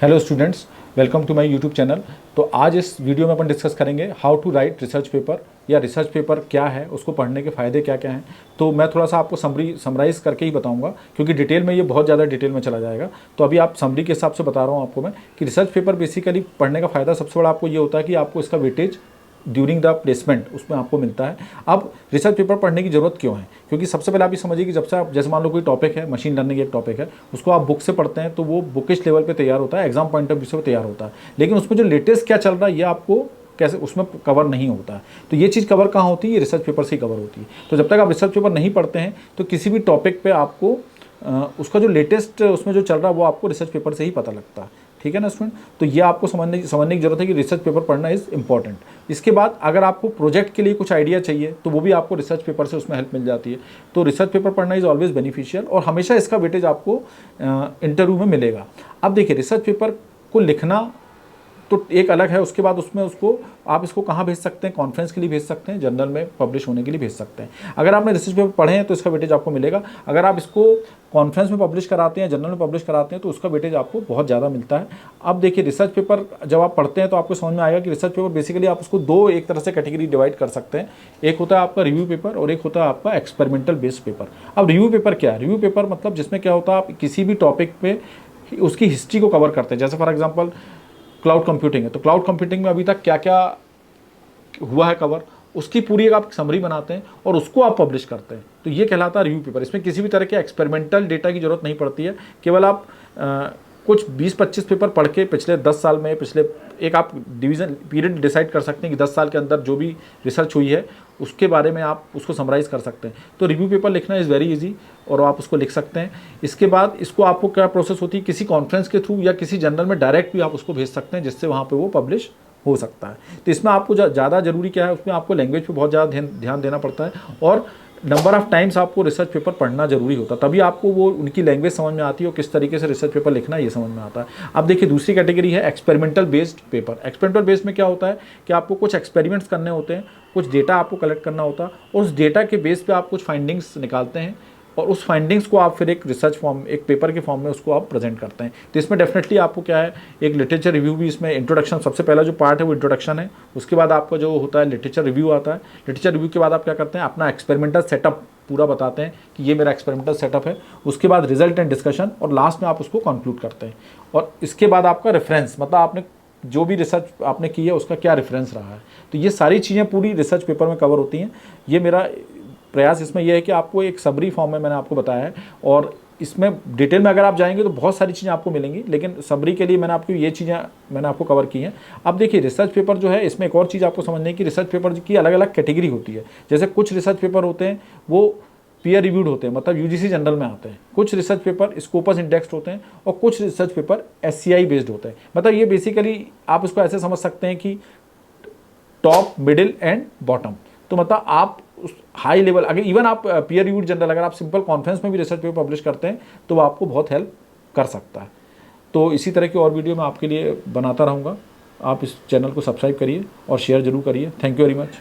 Hello students, welcome to my YouTube channel. तो आज इस वीडियो में अपन डिस्कस करेंगे how to write research paper या रिसर्च पेपर क्या है, उसको पढ़ने के फ़ायदे क्या क्या हैं। तो मैं थोड़ा सा आपको समराइज करके ही बताऊंगा, क्योंकि डिटेल में ये बहुत ज़्यादा डिटेल में चला जाएगा। तो अभी आप समरी के हिसाब से बता रहा हूँ आपको मैं कि रिसर्च पेपर बेसिकली पढ़ने का फ़ायदा सबसे बड़ा आपको ये होता है कि आपको इसका वेटेज ड्यूरिंग द प्लेसमेंट उसमें आपको मिलता है। अब रिसर्च पेपर पढ़ने की ज़रूरत क्यों है? क्योंकि सबसे पहले आप ये समझिए कि जब से आप, जैसे मान लो कोई टॉपिक है, मशीन लर्निंग एक टॉपिक है, उसको आप बुक से पढ़ते हैं तो वो बुकिश लेवल पे तैयार होता है, एग्जाम पॉइंट ऑफ व्यू से वो तैयार होता है। लेकिन उसमें जो लेटेस्ट क्या चल रहा है ये आपको कैसे उसमें कवर नहीं होता है। तो ये चीज़ कवर कहाँ होती है? ये रिसर्च पेपर से ही कवर होती है। तो जब तक आप रिसर्च पेपर नहीं पढ़ते हैं तो किसी भी टॉपिक पे आपको उसका जो लेटेस्ट उसमें जो चल रहा है वो आपको रिसर्च पेपर से ही पता लगता है। ठीक है ना स्टूडेंट? तो ये आपको समझने की ज़रूरत है कि रिसर्च पेपर पढ़ना इज़ इंपॉर्टेंट। इसके बाद अगर आपको प्रोजेक्ट के लिए कुछ आइडिया चाहिए तो वो भी आपको रिसर्च पेपर से उसमें हेल्प मिल जाती है। तो रिसर्च पेपर पढ़ना इज़ ऑलवेज बेनिफिशियल और हमेशा इसका वेटेज आपको इंटरव्यू में मिलेगा। अब देखिए, रिसर्च पेपर को लिखना तो एक अलग है, उसके बाद उसमें उसको आप इसको कहाँ भेज सकते हैं? कॉन्फ्रेंस के लिए भेज सकते हैं, जर्नल में पब्लिश होने के लिए भेज सकते हैं। अगर आपने रिसर्च पेपर पढ़े हैं तो इसका वेटेज आपको मिलेगा। अगर आप इसको कॉन्फ्रेंस में पब्लिश कराते हैं, जर्नल में पब्लिश कराते हैं तो उसका वेटेज आपको बहुत ज़्यादा मिलता है। अब देखिए, रिसर्च पेपर जब आप पढ़ते हैं तो आपको समझ में आएगा कि रिसर्च पेपर बेसिकली आप उसको दो एक तरह से कैटेगरी डिवाइड कर सकते हैं। एक होता है आपका रिव्यू पेपर और एक होता है आपका एक्सपेरिमेंटल बेस्ड पेपर। अब रिव्यू पेपर क्या है? रिव्यू पेपर मतलब जिसमें क्या होता है, आप किसी भी टॉपिक पे उसकी हिस्ट्री को कवर करते हैं। जैसे फॉर एग्जाम्पल क्लाउड कंप्यूटिंग है, तो क्लाउड कंप्यूटिंग में अभी तक क्या क्या हुआ है कवर, उसकी पूरी एक आप समरी बनाते हैं और उसको आप पब्लिश करते हैं। तो ये कहलाता है रिव्यू पेपर। इसमें किसी भी तरह के एक्सपेरिमेंटल डेटा की जरूरत नहीं पड़ती है। केवल आप कुछ 20-25 पेपर पढ़ के पिछले 10 साल में, पिछले एक आप डिवीज़न पीरियड डिसाइड कर सकते हैं कि 10 साल के अंदर जो भी रिसर्च हुई है उसके बारे में आप उसको समराइज़ कर सकते हैं। तो रिव्यू पेपर लिखना इज़ वेरी इजी और आप उसको लिख सकते हैं। इसके बाद इसको आपको क्या प्रोसेस होती है, किसी कॉन्फ्रेंस के थ्रू या किसी जर्नल में डायरेक्ट भी आप उसको भेज सकते हैं, जिससे वहाँ पर वो पब्लिश हो सकता है। तो इसमें आपको ज़्यादा ज़रूरी क्या है, उसमें आपको लैंग्वेज पे बहुत ज़्यादा ध्यान देना पड़ता है और नंबर ऑफ़ टाइम्स आपको रिसर्च पेपर पढ़ना जरूरी होता है, तभी आपको वो उनकी लैंग्वेज समझ में आती है और किस तरीके से रिसर्च पेपर लिखना है ये समझ में आता है। अब देखिए, दूसरी कैटेगरी है experimental based paper. Experimental based में क्या होता है कि आपको कुछ एक्सपेरिमेंट्स करने होते हैं, कुछ डेटा आपको कलेक्ट करना होता है और उस डेटा के बेस पे आप कुछ फाइंडिंग्स निकालते हैं और उस फाइंडिंग्स को आप फिर एक रिसर्च फॉर्म, एक पेपर के फॉर्म में उसको आप प्रेजेंट करते हैं। तो इसमें डेफिनेटली आपको क्या है, एक लिटरेचर रिव्यू भी इसमें, इंट्रोडक्शन सबसे पहला जो पार्ट है वो इंट्रोडक्शन है। उसके बाद आपका जो होता है लिटरेचर रिव्यू आता है। लिटरेचर रिव्यू के बाद आप क्या करते हैं, अपना एक्सपेरिमेंटल सेटअप पूरा बताते हैं कि ये मेरा एक्सपेरिमेंटल सेटअप है। उसके बाद रिजल्ट एंड डिस्कशन और लास्ट में आप उसको कंक्लूड करते हैं। और इसके बाद आपका रेफरेंस, मतलब आपने जो भी रिसर्च आपने की है उसका क्या रेफरेंस रहा है। तो ये सारी चीज़ें पूरी रिसर्च पेपर में कवर होती हैं। ये मेरा प्रयास इसमें यह है कि आपको एक सबरी फॉर्म में मैंने आपको बताया है और इसमें डिटेल में अगर आप जाएंगे तो बहुत सारी चीज़ें आपको मिलेंगी, लेकिन सबरी के लिए मैंने आपको ये चीज़ें मैंने आपको कवर की हैं। अब देखिए, रिसर्च पेपर जो है, इसमें एक और चीज़ आपको समझनी है कि रिसर्च पेपर की अलग अलग कैटेगरी होती है। जैसे कुछ रिसर्च पेपर होते हैं वो पीयर रिव्यूड होते हैं, मतलब यूजीसी जनरल में आते हैं। कुछ रिसर्च पेपर स्कोपस इंडेक्स्ड होते हैं और कुछ रिसर्च पेपर एससीआई बेस्ड होते हैं। मतलब ये बेसिकली आप इसको ऐसे समझ सकते हैं कि टॉप, मिडिल एंड बॉटम। तो मतलब आप उस हाई लेवल, अगर इवन आप पीयर रिव्यूड जनरल, अगर आप सिंपल कॉन्फ्रेंस में भी रिसर्च पेपर पब्लिश करते हैं तो वो आपको बहुत हेल्प कर सकता है। तो इसी तरह की और वीडियो मैं आपके लिए बनाता रहूँगा। आप इस चैनल को सब्सक्राइब करिए और शेयर जरूर करिए। Thank you very much.